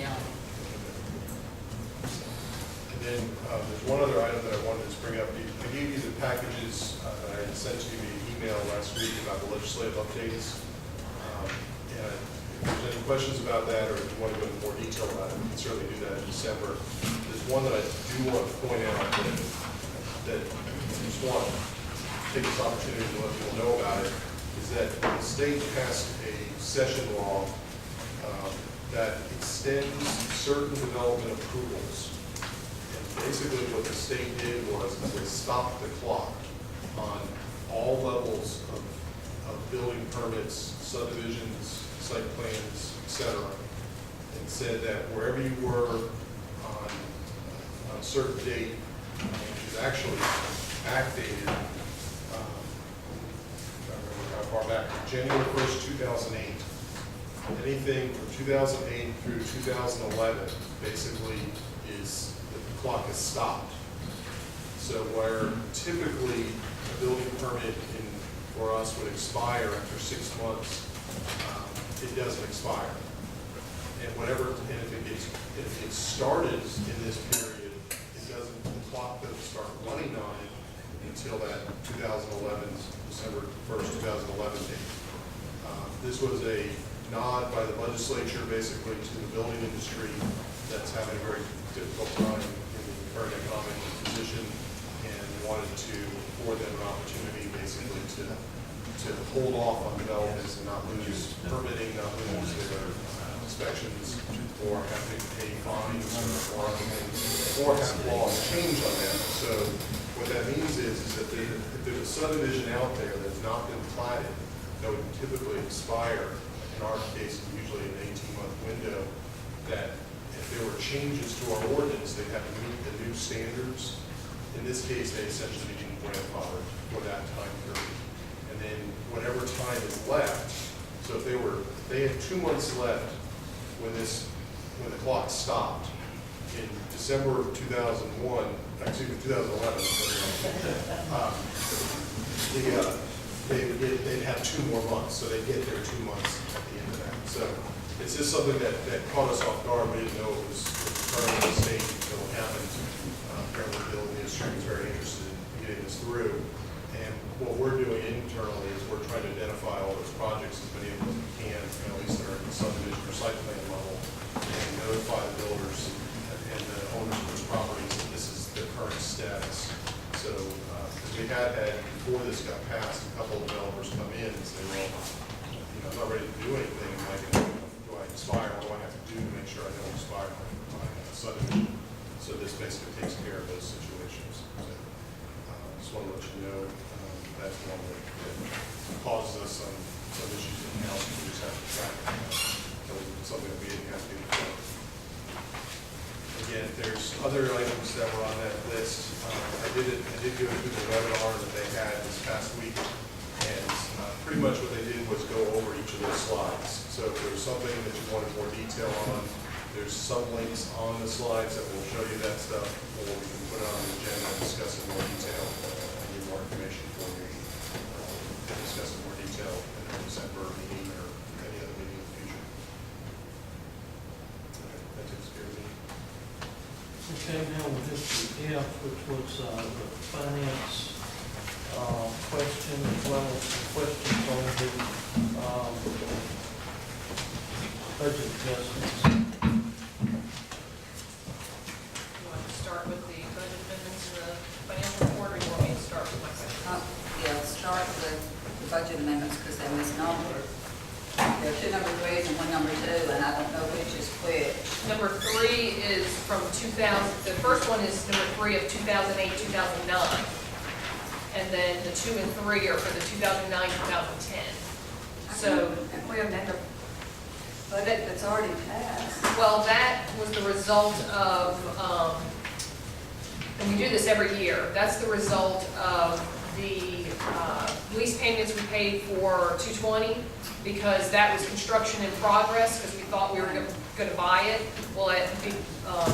county. And then there's one other item that I wanted to bring up. I gave you the packages that I had sent to you via email last week about the legislative updates. And if there's any questions about that, or if you want to go into more detail about it, we can certainly do that in December. There's one that I do want to point out that I just want to take this opportunity to let people know about it, is that the state passed a session law that extends certain development approvals. And basically what the state did was they stopped the clock on all levels of building permits, subdivisions, site plans, etc., and said that wherever you were on a certain date, which is actually backdated, I don't remember how far back, January 1st, 2008. Anything from 2008 through 2011 basically is, the clock is stopped. So where typically a building permit for us would expire after 6 months, it doesn't expire. And if it gets started in this period, the clock doesn't start running on it until that 2011, December 1st, 2011 date. This was a nod by the legislature basically to the building industry that's having a very difficult time in the current economic position, and wanted to afford them an opportunity basically to hold off on developments and not lose permitting, not lose their inspections, or have to pay fines or other things, or have laws change on them. So what that means is that if there's a subdivision out there that's not been platted, that would typically expire, in our case, usually an 18-month window, that if there were changes to our ordinance, they'd have to meet the new standards. In this case, they essentially became grandfathered for that time period. And then whatever time is left, so if they had 2 months left when the clock stopped in December of 2001, excuse me, 2011, they'd have 2 more months, so they'd get their 2 months at the end of that. So it's just something that caught us off guard. We didn't know it was occurring in the state until it happened. Apparently the building industry was very interested in getting this through. And what we're doing internally is we're trying to identify all those projects as many of them as we can, at least they're at the subdivision or site plan level, and notify the builders and the owners of those properties that this is the current status. So, because we had before this got passed, a couple of developers come in and say, well, I'm not ready to do anything. Do I expire? What do I have to do to make sure I don't expire my subdivision? So this basically takes care of those situations. So, just want to let you know that's one that causes us some issues in the house. We just have to track something that we didn't have to do before. Again, there's other items that were on that list. I did go through the webinar that they had this past week, and pretty much what they did was go over each of those slides. So if there's something that you wanted more detail on, there's some links on the slides that will show you that stuff, or we can put it on the agenda and discuss in more detail and get more information for you and discuss in more detail in the December meeting or any other meeting in the future. Okay, that takes care of me. Okay, now we'll hit the F, which was the finance question, as well as some questions on the budget adjustments. Start with the budget amendments in the financial report, or you want me to start with my question? Yeah, let's start with the budget amendments because they're misnumbered. There are 2 number 3s and 1 number 2, and I don't know which is which. Number 3 is from 2000. The first one is number 3 of 2008, 2009, and then the 2 and 3 are for the 2009, 2010. So, and we amend a budget that's already passed. well, that was the result of, and we do this every year. That's the result of the lease payments we paid for 220, because that was construction in progress, because we thought we were going to buy it. Well,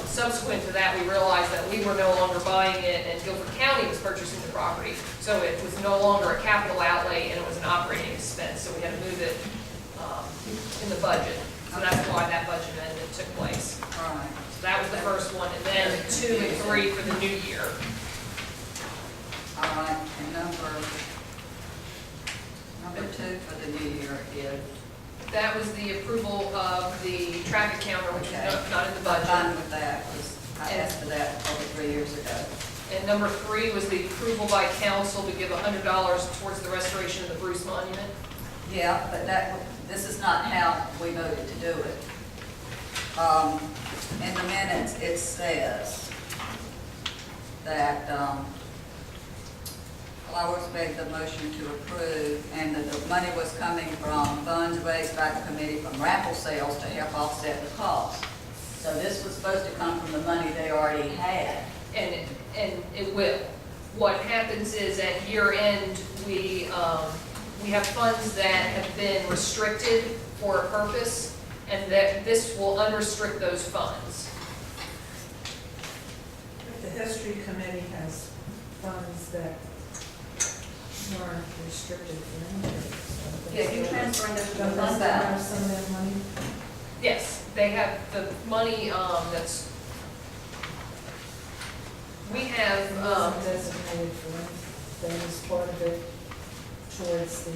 subsequent to that, we realized that we were no longer buying it, and Guilford County was purchasing the property. So it was no longer a capital outlay, and it was an operating expense. So we had to move it in the budget. So that's why that budget amendment took place. 2 and 3 for the new year. All right, and number 2 for the new year is? That was the approval of the traffic counter, which Okay. is not in the I'm budget. fine with that, because I asked for that over 3 years ago. And number 3 was the approval by council to give $100 towards the restoration of the Bruce Monument. Yeah, but this is not how we voted to do it. In the minutes, it says that Flowers made the motion to approve, and that the money was coming from funds raised by the committee from raffle sales to help offset the cost. So this was supposed to come from the money they already had. And it will. What happens is at year end, we have funds that have been restricted for a purpose, and that this will unrestrict those funds. The history committee has funds that aren't restricted for anything. So Yeah, you transferring this to the Don't fund they have balance? some of that money? Yes, they have the money, that's, we have, It wasn't designated for anything, as part of it towards the,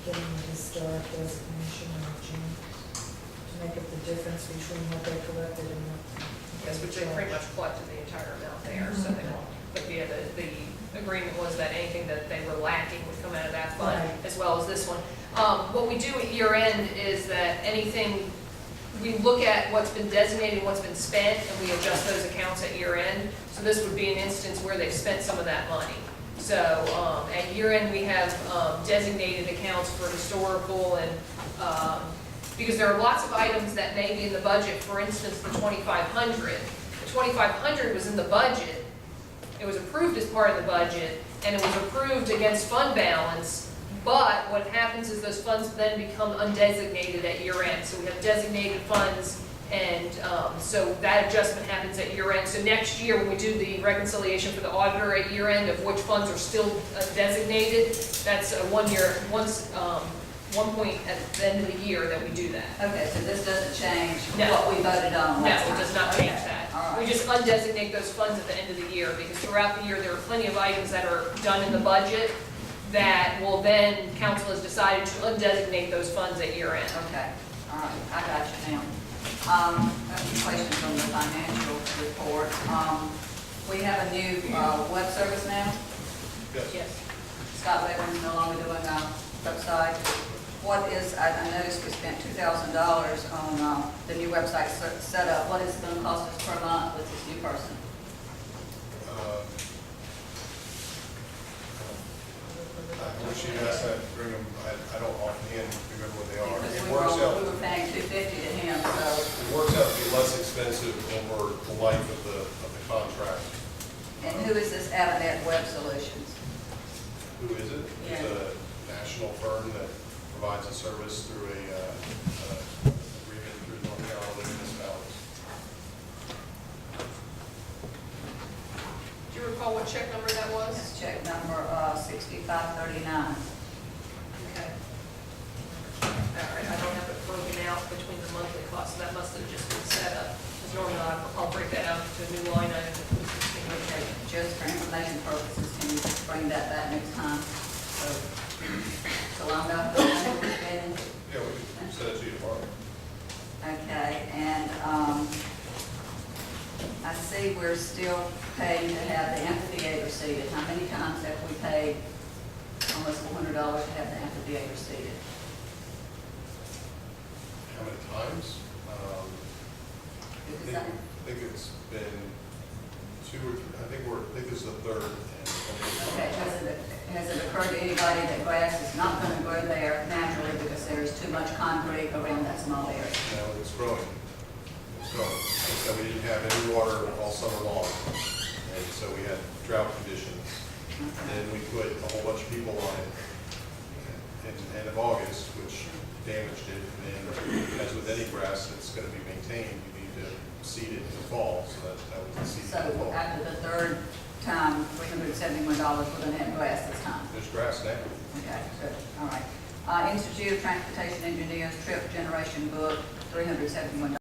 getting the historic designation in June, to make up the difference between what they collected and what. yes, which they pretty much collected the entire amount there, so they won't. But yeah, the agreement was that anything that they were lacking would come out of that fund, Right. as well as this one. What we do at year end is that anything, we look at what's been designated, what's been spent, and we adjust those accounts at year end. So this would be an instance where they've spent some of that money. So at year end, we have designated accounts for historical and, because there are lots of items that may be in the budget, for instance, the 2,500. The 2,500 was in the budget, it was approved as part of the budget, and it was approved against fund balance, but what happens is those funds then become undesignated at year end. So we have designated funds, and so that adjustment happens at year end. So next year, when we do the reconciliation for the auditor at year end of which funds are still designated, that's a 1 year, one point at the end of the year that we do that. Okay, so this doesn't change No. what we voted on No, last time? it does not change Okay, that. all right. We just undesignate those funds at the end of the year, because throughout the year, there are plenty of items that are done in the budget that will then, council has decided to undesignate those funds at year end. Okay, all right, I got you now. A few questions on the financial report. We have a new web service now. Yes. Yes. Scott Levin's no longer doing our website. What is, I noticed we spent $2,000 on the new website setup. What is it going to cost us per month with this new person? I wish you asked that, bring them, I don't offhand remember what they are. Because It we works out, were paying $250 to him, so. it works out to be less expensive over the life of the contract. And who is this Avanet Web Solutions? Who is it? It's a national firm that provides a service through a agreement through North Carolina municipalities. Do you recall what check number that was? That's check number 6539. Okay. All right, I don't have it broken out between the monthly costs, so that must have just been set up. Because normally I'll break that out to a new line item. Okay, just for information purposes, can you just bring that back next time? So long enough, the money we're spending. Yeah, we can send it to you tomorrow. Okay, and I see we're still paying to have the amphitheater seated. How many times have we paid almost $400 to have the amphitheater seated? How many times? Is that- I think it's been 2 or 3, I think this is the third. Okay, has it occurred to anybody that grass is not going to grow there naturally because there is too much concrete around that small area? No, it's growing. It's growing. So we didn't have any water all summer long, and so we had drought conditions. Okay. And we put a whole bunch of people on it in the end of August, which damaged it. And then, as with any grass that's going to be maintained, you need to seed it in the fall, so that was the seed So in the fall. after the third time, $371, we're going to have grass this time? There's grass now. Okay, good, all right. Institute of Transportation Engineers Trip Generation Book, $371.